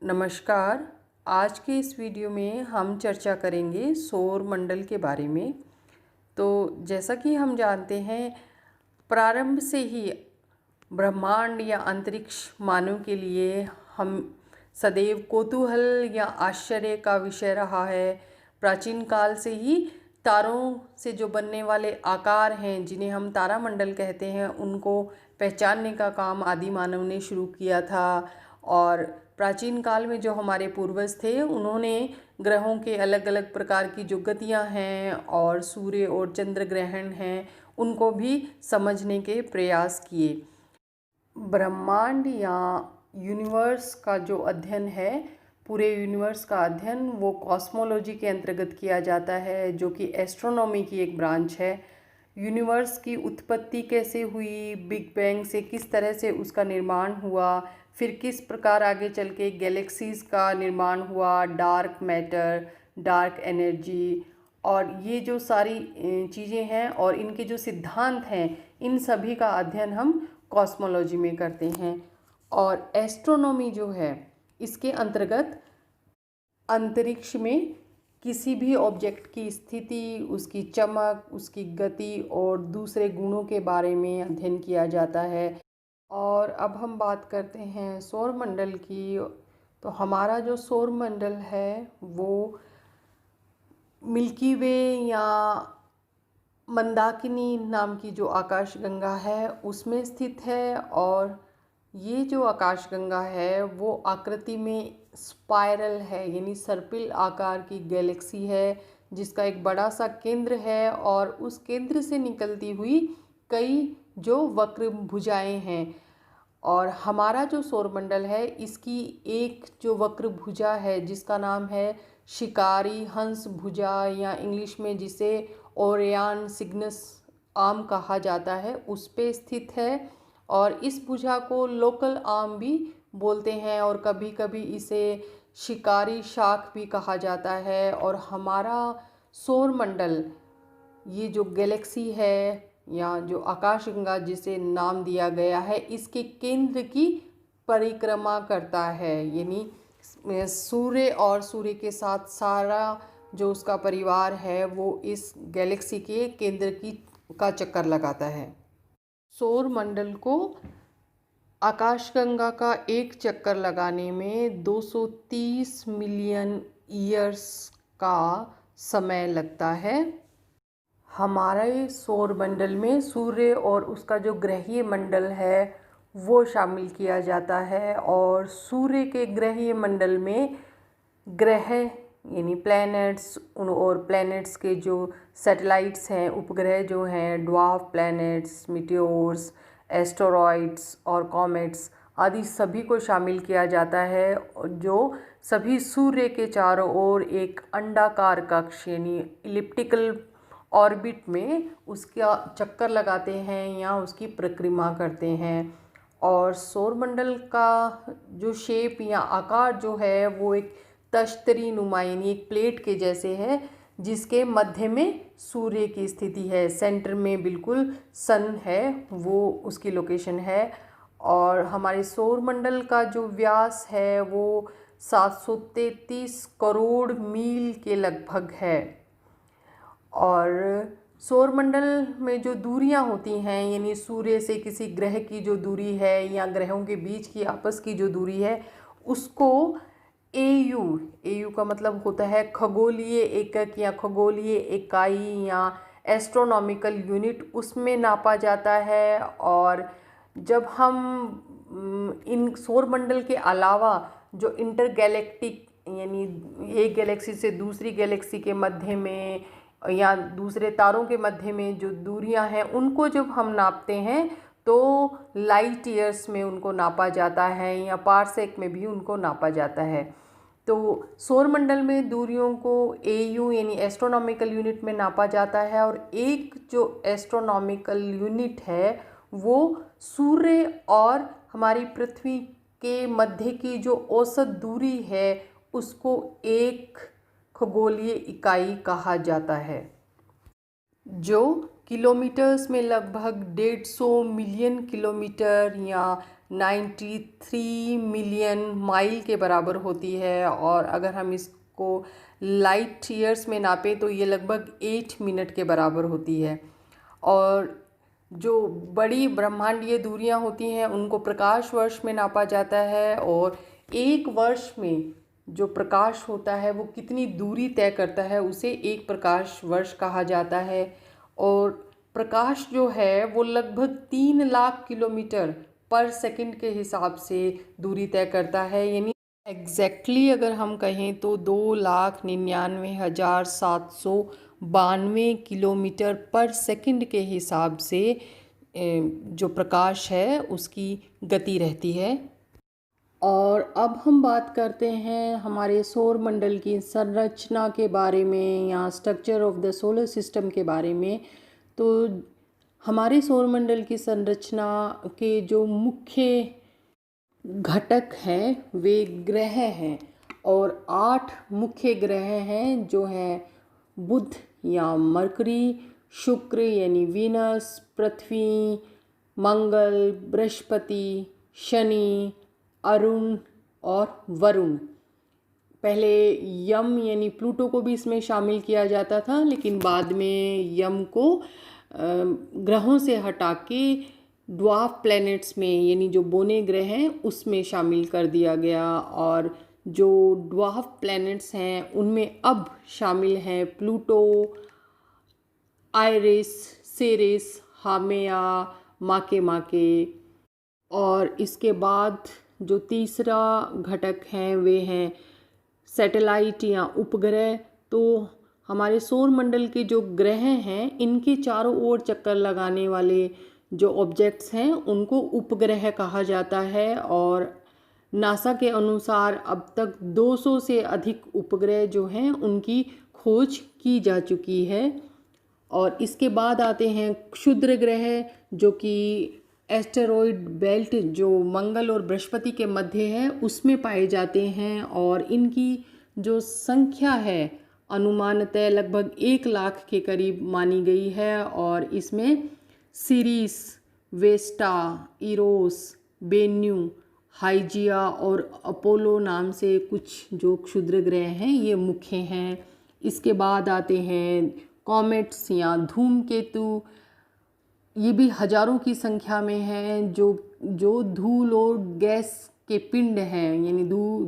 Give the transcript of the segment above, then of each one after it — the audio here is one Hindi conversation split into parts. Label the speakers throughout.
Speaker 1: नमस्कार। आज के इस वीडियो में हम चर्चा करेंगे सौर मंडल के बारे में। तो जैसा कि हम जानते हैं, प्रारंभ से ही ब्रह्मांड या अंतरिक्ष मानव के लिए हम सदैव कौतूहल या आश्चर्य का विषय रहा है। प्राचीन काल से ही तारों से जो बनने वाले आकार हैं, जिन्हें हम तारामंडल कहते हैं, उनको पहचानने का काम आदि मानव ने शुरू किया था। और प्राचीन काल में जो हमारे पूर्वज थे, उन्होंने ग्रहों के अलग अलग प्रकार की जो गतियां हैं और सूर्य और चंद्र ग्रहण हैं, उनको भी समझने के प्रयास किए। ब्रह्मांड या यूनिवर्स का जो अध्ययन है, पूरे यूनिवर्स का अध्ययन, वो कॉस्मोलॉजी के अंतर्गत किया जाता है, जो कि एस्ट्रोनॉमी की एक ब्रांच है। यूनिवर्स की उत्पत्ति कैसे हुई, बिग बैंग से किस तरह से उसका निर्माण हुआ, फिर किस प्रकार आगे चल के गैलेक्सीज़ का निर्माण हुआ, डार्क मैटर, डार्क एनर्जी, और ये जो सारी चीज़ें हैं और इनके जो सिद्धांत हैं, इन सभी का अध्ययन हम कॉस्मोलॉजी में करते हैं। और एस्ट्रोनॉमी जो है, इसके अंतर्गत अंतरिक्ष में किसी भी ऑब्जेक्ट की स्थिति, उसकी चमक, उसकी गति और दूसरे गुणों के बारे में अध्ययन किया जाता है। और अब हम बात करते हैं सौर मंडल की। तो हमारा जो सौर मंडल है वो मिल्की वे या मंदाकिनी नाम की जो आकाशगंगा है उसमें स्थित है। और ये जो आकाशगंगा है वो आकृति में स्पाइरल है, यानी सर्पिल आकार की गैलेक्सी है, जिसका एक बड़ा सा केंद्र है और उस केंद्र से निकलती हुई कई जो वक्र भुजाएं हैं। और हमारा जो सौरमंडल है, इसकी एक जो वक्र भुजा है जिसका नाम है शिकारी हंस भुजा, या इंग्लिश में जिसे ओरियन सिग्नस आर्म कहा जाता है, उस पे स्थित है। और इस भुजा को लोकल आर्म भी बोलते हैं और कभी कभी इसे शिकारी शाख भी कहा जाता है। और हमारा सौरमंडल, ये जो गैलेक्सी है या जो आकाशगंगा जिसे नाम दिया गया है, इसके केंद्र की परिक्रमा करता है, यानी सूर्य और सूर्य के साथ सारा जो उसका परिवार है वो इस गैलेक्सी के केंद्र का चक्कर लगाता है। सौर मंडल को आकाशगंगा का एक चक्कर लगाने में 230 मिलियन ईयर्स का समय लगता है। हमारे सौर मंडल में सूर्य और उसका जो ग्रहीय मंडल है वो शामिल किया जाता है। और सूर्य के ग्रहीय मंडल में ग्रह यानी प्लैनेट्स और प्लैनेट्स के जो सैटेलाइट्स हैं, उपग्रह जो हैं, ड्वार्फ प्लैनेट्स, मीटियोर्स, एस्टेरॉइड्स और कॉमेट्स आदि सभी को शामिल किया जाता है, जो सभी सूर्य के चारों ओर एक अंडाकार कक्ष यानी इलिप्टिकल ऑर्बिट में उसका चक्कर लगाते हैं या उसकी परिक्रमा करते हैं। और सौरमंडल का जो शेप या आकार जो है वो एक तश्तरी नुमा यानी एक प्लेट के जैसे है, जिसके मध्य में सूर्य की स्थिति है, सेंटर में बिल्कुल सन है, वो उसकी लोकेशन है। और हमारे सौरमंडल का जो व्यास है वो 733 करोड़ मील के लगभग है। और सौरमंडल में जो दूरियां होती हैं, यानी सूर्य से किसी ग्रह की जो दूरी है या ग्रहों के बीच की आपस की जो दूरी है, उसको एयू का मतलब होता है खगोलीय एकक या खगोलीय इकाई या एस्ट्रोनॉमिकल यूनिट, उसमें नापा जाता है। और जब हम इन सौरमंडल के अलावा जो इंटरगैलेक्टिक यानी एक गैलेक्सी से दूसरी गैलेक्सी के मध्य में या दूसरे तारों के मध्य में जो दूरियां हैं, उनको जब हम नापते हैं तो लाइट ईयर्स में उनको नापा जाता है या पारसेक में भी उनको नापा जाता है। तो सौरमंडल में दूरियों को एयू यानी एस्ट्रोनॉमिकल यूनिट में नापा जाता है। और एक जो एस्ट्रोनॉमिकल यूनिट है वो सूर्य और हमारी पृथ्वी के मध्य की जो औसत दूरी है उसको एक खगोलीय इकाई कहा जाता है, जो किलोमीटर्स में लगभग 150 मिलियन किलोमीटर या 93 मिलियन माइल के बराबर होती है, और अगर हम इसको लाइट ईयर्स में नापें तो ये लगभग 8 मिनट के बराबर होती है। और जो बड़ी ब्रह्मांडीय दूरियां होती हैं उनको प्रकाश वर्ष में नापा जाता है, और एक वर्ष में जो प्रकाश होता है वो कितनी दूरी तय करता है उसे एक प्रकाश वर्ष कहा जाता है। और प्रकाश जो है वो लगभग 3 लाख किलोमीटर पर सेकंड के हिसाब से दूरी तय करता है, यानी एग्जैक्टली अगर हम कहें तो 2,99,792 किलोमीटर पर सेकंड के हिसाब से जो प्रकाश है उसकी गति रहती है। और अब हम बात करते हैं हमारे सौर मंडल की संरचना के बारे में, या structure of the solar system के बारे में। तो हमारे सौर मंडल की संरचना के जो मुख्य घटक हैं वे ग्रह हैं, और 8 मुख्य ग्रह हैं जो हैं बुध या मरकरी, शुक्र यानी वीनस, पृथ्वी, मंगल, बृहस्पति, शनि, अरुण और वरुण। पहले यम यानी प्लूटो को भी इसमें शामिल किया जाता था, लेकिन बाद में यम को ग्रहों से हटा के ड्वार्फ प्लैनेट्स में यानी जो बोने ग्रह हैं उसमें शामिल कर दिया गया। और जो ड्वार्फ प्लैनेट्स हैं उनमें अब शामिल हैं प्लूटो, आइरिस, सेरेस, हामेया, माके। और इसके बाद जो तीसरा घटक हैं वे हैं सैटेलाइट या उपग्रह। तो हमारे सौर मंडल के जो ग्रह हैं इनके चारों ओर चक्कर लगाने वाले जो ऑब्जेक्ट्स हैं उनको उपग्रह कहा जाता है। और नासा के अनुसार अब तक 200 से अधिक उपग्रह जो हैं उनकी खोज की जा चुकी है। और इसके बाद आते हैं क्षुद्र ग्रह, जो कि एस्टेरॉयड बेल्ट जो मंगल और बृहस्पति के मध्य है उसमें पाए जाते हैं, और इनकी जो संख्या है अनुमानतः लगभग 1 लाख के करीब मानी गई है। और इसमें सीरीस, वेस्टा, इरोस, बेन्यू, हाइजिया और अपोलो नाम से कुछ जो क्षुद्र ग्रह हैं ये मुख्य हैं। इसके बाद आते हैं कॉमेट्स या धूमकेतु। ये भी हजारों की संख्या में हैं, जो धूल और गैस के पिंड हैं, यानी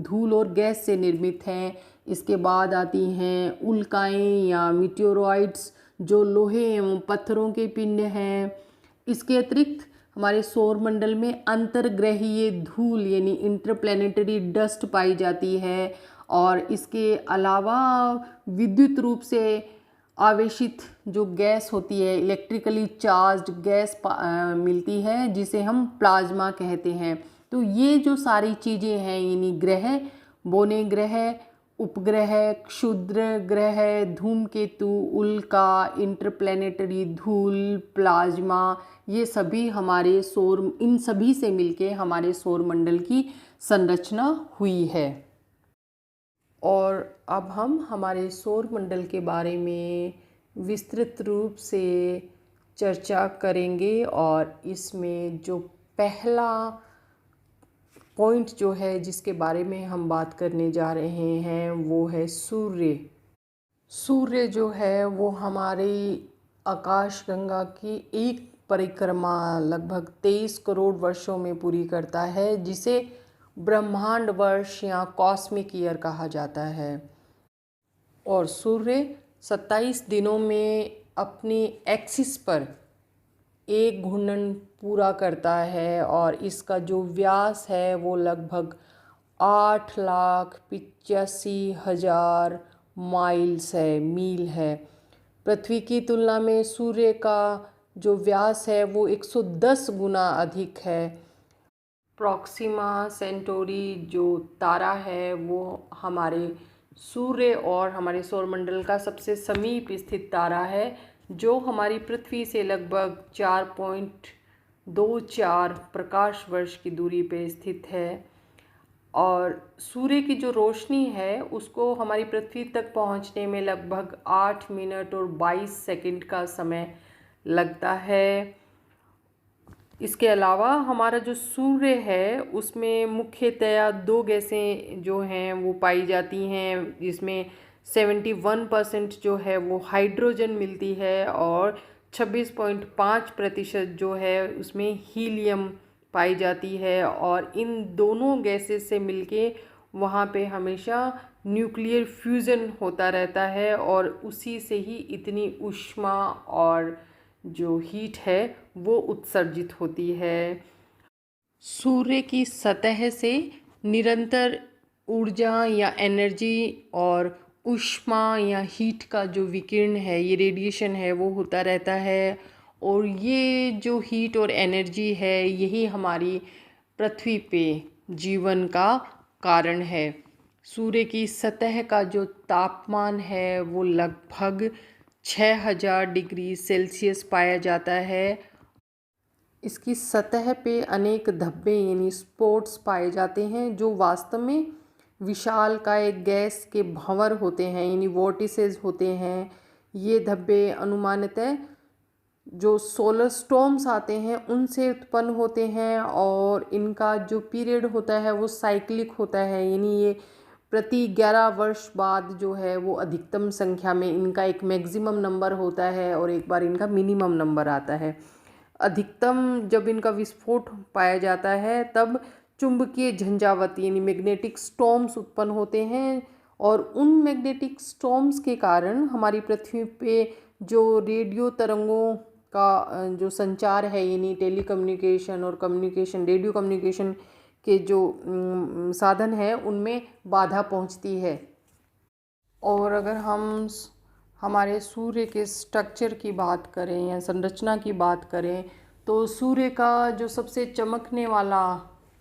Speaker 1: धूल और गैस से निर्मित हैं। इसके बाद आती हैं उल्काएं या मीटियोरॉइड्स, जो लोहे एवं पत्थरों के पिंड हैं। इसके अतिरिक्त हमारे सौर मंडल में अंतर्ग्रहीय धूल यानी इंटरप्लैनेटरी डस्ट पाई जाती है। और इसके अलावा विद्युत रूप से आवेशित जो गैस होती है, इलेक्ट्रिकली चार्ज्ड गैस मिलती है जिसे हम प्लाज्मा कहते हैं। तो ये जो सारी चीज़ें हैं यानी ग्रह, बोने ग्रह, उपग्रह, क्षुद्र ग्रह, धूमकेतु, उल्का, इंटरप्लैनेटरी धूल, प्लाज्मा, ये सभी इन सभी से मिलके हमारे सौर मंडल की संरचना हुई है। और अब हम हमारे सौर मंडल के बारे में विस्तृत रूप से चर्चा करेंगे। और इसमें जो पहला पॉइंट जो है जिसके बारे में हम बात करने जा रहे हैं वो है सूर्य। सूर्य जो है वो हमारी आकाशगंगा की एक परिक्रमा लगभग 23 करोड़ वर्षों में पूरी करता है, जिसे ब्रह्मांड वर्ष या कॉस्मिक ईयर कहा जाता है। और सूर्य 27 दिनों में अपनी एक्सिस पर एक घूर्णन पूरा करता है, और इसका जो व्यास है वो लगभग 8,85,000 माइल्स है, मील है। पृथ्वी की तुलना में सूर्य का जो व्यास है वो 110 गुना अधिक है। प्रॉक्सिमा सेंटोरी जो तारा है वो हमारे सूर्य और हमारे सौरमंडल का सबसे समीप स्थित तारा है, जो हमारी पृथ्वी से लगभग 4.24 प्रकाश वर्ष की दूरी पर स्थित है। और सूर्य की जो रोशनी है उसको हमारी पृथ्वी तक पहुंचने में लगभग 8 मिनट और 22 सेकंड का समय लगता है। इसके अलावा हमारा जो सूर्य है उसमें मुख्यतया दो गैसें जो हैं वो पाई जाती हैं, जिसमें 71% जो है वो हाइड्रोजन मिलती है और 26.5% जो है उसमें हीलियम पाई जाती है। और इन दोनों गैसेस से मिलके वहाँ पे हमेशा न्यूक्लियर फ्यूज़न होता रहता है और उसी से ही इतनी ऊष्मा और जो हीट है वो उत्सर्जित होती है। सूर्य की सतह से निरंतर ऊर्जा या एनर्जी और ऊष्मा या हीट का जो विकिरण है, ये रेडिएशन है, वो होता रहता है। और ये जो हीट और एनर्जी है यही हमारी पृथ्वी पे जीवन का कारण है। सूर्य की सतह का जो तापमान है वो लगभग 6000 डिग्री सेल्सियस पाया जाता है। इसकी सतह पे अनेक धब्बे यानी स्पॉट्स पाए जाते हैं जो वास्तव में विशालकाय गैस के भंवर होते हैं यानी वोर्टिसेस होते हैं। ये धब्बे अनुमानतः जो सोलर स्टॉर्म्स आते हैं उनसे उत्पन्न होते हैं और इनका जो पीरियड होता है वो साइक्लिक होता है, यानी ये प्रति 11 वर्ष बाद जो है वो अधिकतम संख्या में इनका एक मैक्सिमम नंबर होता है और एक बार इनका मिनिमम नंबर आता है। अधिकतम जब इनका विस्फोट पाया जाता है तब चुंबकीय झंझावात यानी मैग्नेटिक स्टॉर्म्स उत्पन्न होते हैं और उन मैग्नेटिक स्टॉर्म्स के कारण हमारी पृथ्वी पे जो रेडियो तरंगों का जो संचार है यानी टेलीकम्युनिकेशन और कम्युनिकेशन, रेडियो कम्युनिकेशन के जो साधन हैं उनमें बाधा पहुंचती है। और अगर हम हमारे सूर्य के स्ट्रक्चर की बात करें या संरचना की बात करें तो सूर्य का जो सबसे चमकने वाला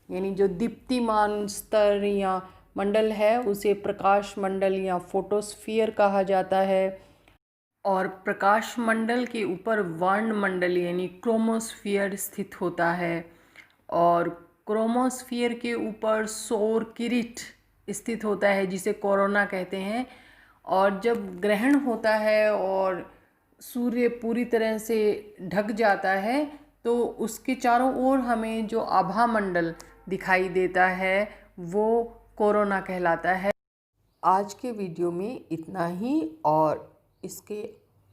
Speaker 1: यानी जो दीप्तिमान स्तर या मंडल है उसे प्रकाश मंडल या फोटोस्फीयर कहा जाता है। और प्रकाश मंडल के ऊपर वर्णमंडल यानी क्रोमोस्फीयर स्थित होता है और क्रोमोस्फीयर के ऊपर सौर किरीट स्थित होता है जिसे कोरोना कहते हैं। और जब ग्रहण होता है और सूर्य पूरी तरह से ढक जाता है तो उसके चारों ओर हमें जो आभा मंडल दिखाई देता है वो कोरोना कहलाता है। आज के वीडियो में इतना ही और इसके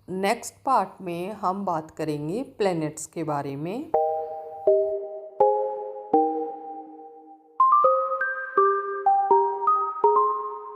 Speaker 1: नेक्स्ट पार्ट में हम बात करेंगे प्लैनेट्स के बारे में।